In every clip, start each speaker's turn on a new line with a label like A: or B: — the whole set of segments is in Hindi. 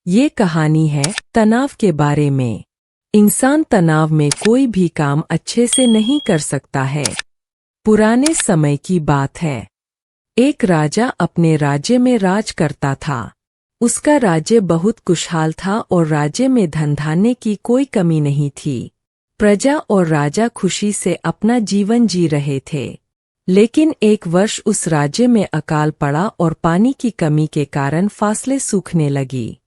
A: ये कहानी है तनाव के बारे में। इंसान तनाव में कोई भी काम अच्छे से नहीं कर सकता है। पुराने समय की बात है। एक राजा अपने राज्य में राज करता था। उसका राज्य बहुत खुशहाल था और राज्य में धन धान्य की कोई कमी नहीं थी। प्रजा और राजा खुशी से अपना जीवन जी रहे थे। लेकिन एक वर्ष उस राज्य में अकाल पड़ा और पानी की कमी के कारण फसलें सूखने लगी।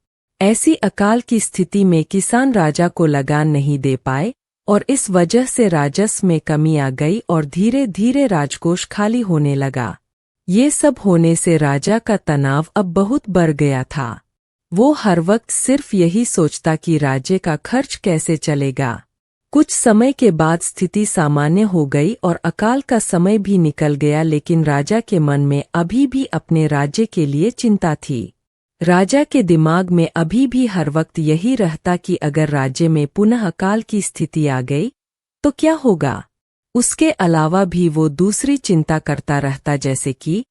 A: ऐसी अकाल की स्थिति में किसान राजा को लगान नहीं दे पाए और इस वजह से राजस्व में कमी आ गई और धीरे धीरे राजकोष खाली होने लगा। ये सब होने से राजा का तनाव अब बहुत बढ़ गया था। वो हर वक्त सिर्फ यही सोचता कि राज्य का खर्च कैसे चलेगा। कुछ समय के बाद स्थिति सामान्य हो गई और अकाल का समय भी निकल गया, लेकिन राजा के मन में अभी भी अपने राज्य के लिए चिंता थी। राजा के दिमाग में अभी भी हर वक्त यही रहता कि अगर राज्य में पुनः अकाल की स्थिति आ गई तो क्या होगा। उसके अलावा भी वो दूसरी चिंता करता रहता, जैसे कि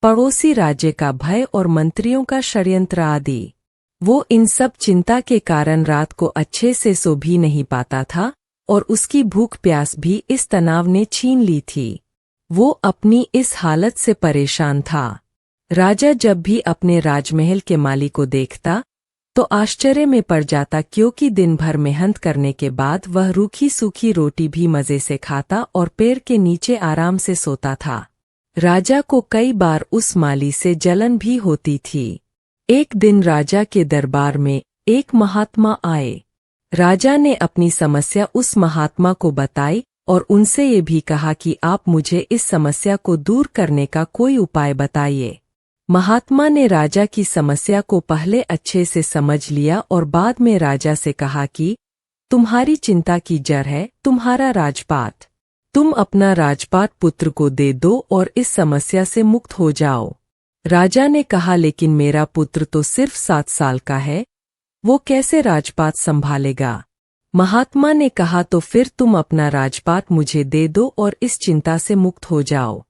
A: पड़ोसी राज्य का भय और मंत्रियों का षड्यंत्र आदि। वो इन सब चिंता के कारण रात को अच्छे से सो भी नहीं पाता था और उसकी भूख प्यास भी इस तनाव ने छीन ली थी। वो अपनी इस हालत से परेशान था। राजा जब भी अपने राजमहल के माली को देखता तो आश्चर्य में पड़ जाता, क्योंकि दिन भर मेहनत करने के बाद वह रूखी सूखी रोटी भी मजे से खाता और पेड़ के नीचे आराम से सोता था। राजा को कई बार उस माली से जलन भी होती थी। एक दिन राजा के दरबार में एक महात्मा आए। राजा ने अपनी समस्या उस महात्मा को बताई और उनसे ये भी कहा कि आप मुझे इस समस्या को दूर करने का कोई उपाय बताइए। महात्मा ने राजा की समस्या को पहले अच्छे से समझ लिया और बाद में राजा से कहा कि तुम्हारी चिंता की जड़ है तुम्हारा राजपाट। तुम अपना राजपाट पुत्र को दे दो और इस समस्या से मुक्त हो जाओ। राजा ने कहा, लेकिन मेरा पुत्र तो सिर्फ 7 साल का है, वो कैसे राजपाट संभालेगा। महात्मा ने कहा, तो फिर तुम अपना राजपाट मुझे दे दो और इस चिंता से मुक्त हो जाओ।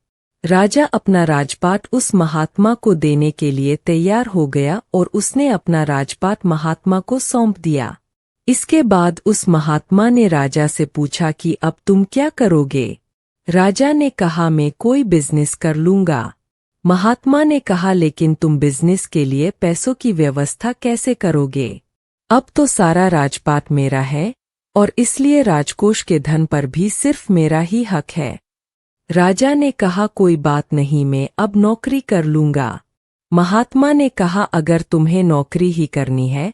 A: राजा अपना राजपाट उस महात्मा को देने के लिए तैयार हो गया और उसने अपना राजपाट महात्मा को सौंप दिया। इसके बाद उस महात्मा ने राजा से पूछा कि अब तुम क्या करोगे। राजा ने कहा, मैं कोई बिजनेस कर लूंगा। महात्मा ने कहा, लेकिन तुम बिजनेस के लिए पैसों की व्यवस्था कैसे करोगे। अब तो सारा राजपाट मेरा है और इसलिए राजकोष के धन पर भी सिर्फ मेरा ही हक है। राजा ने कहा, कोई बात नहीं, मैं अब नौकरी कर लूंगा। महात्मा ने कहा, अगर तुम्हें नौकरी ही करनी है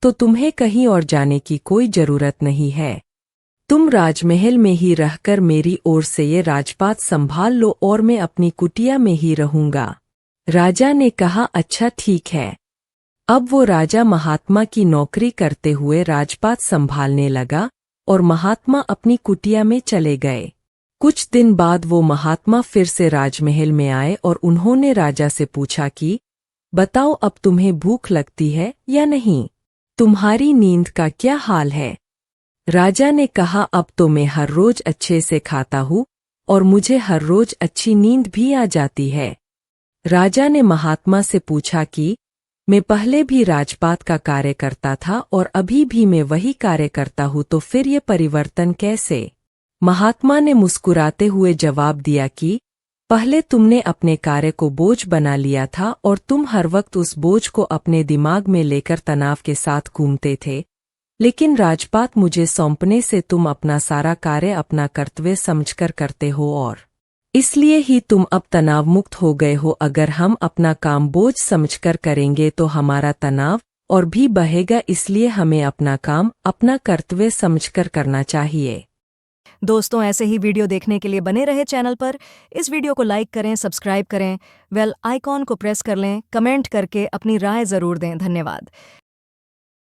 A: तो तुम्हें कहीं और जाने की कोई जरूरत नहीं है। तुम राजमहल में ही रहकर मेरी ओर से ये राजपाट संभाल लो और मैं अपनी कुटिया में ही रहूंगा। राजा ने कहा, अच्छा ठीक है। अब वो राजा महात्मा की नौकरी करते हुए राजपाट संभालने लगा और महात्मा अपनी कुटिया में चले गए। कुछ दिन बाद वो महात्मा फिर से राजमहल में आए और उन्होंने राजा से पूछा कि बताओ, अब तुम्हें भूख लगती है या नहीं। तुम्हारी नींद का क्या हाल है। राजा ने कहा, अब तो मैं हर रोज अच्छे से खाता हूँ और मुझे हर रोज अच्छी नींद भी आ जाती है। राजा ने महात्मा से पूछा कि मैं पहले भी राजपाट का कार्य करता था और अभी भी मैं वही कार्य करता हूँ, तो फिर ये परिवर्तन कैसे। महात्मा ने मुस्कुराते हुए जवाब दिया कि पहले तुमने अपने कार्य को बोझ बना लिया था और तुम हर वक्त उस बोझ को अपने दिमाग में लेकर तनाव के साथ घूमते थे, लेकिन राजपाट मुझे सौंपने से तुम अपना सारा कार्य अपना कर्तव्य समझकर करते हो और इसलिए ही तुम अब तनाव मुक्त हो गए हो। अगर हम अपना काम बोझ समझकर करेंगे तो हमारा तनाव और भी बढ़ेगा, इसलिए हमें अपना काम अपना कर्तव्य समझकर करना चाहिए।
B: दोस्तों, ऐसे ही वीडियो देखने के लिए बने रहे चैनल पर। इस वीडियो को लाइक करें, सब्सक्राइब करें, बेल आइकॉन को प्रेस कर लें, कमेंट करके अपनी राय ज़रूर दें। धन्यवाद।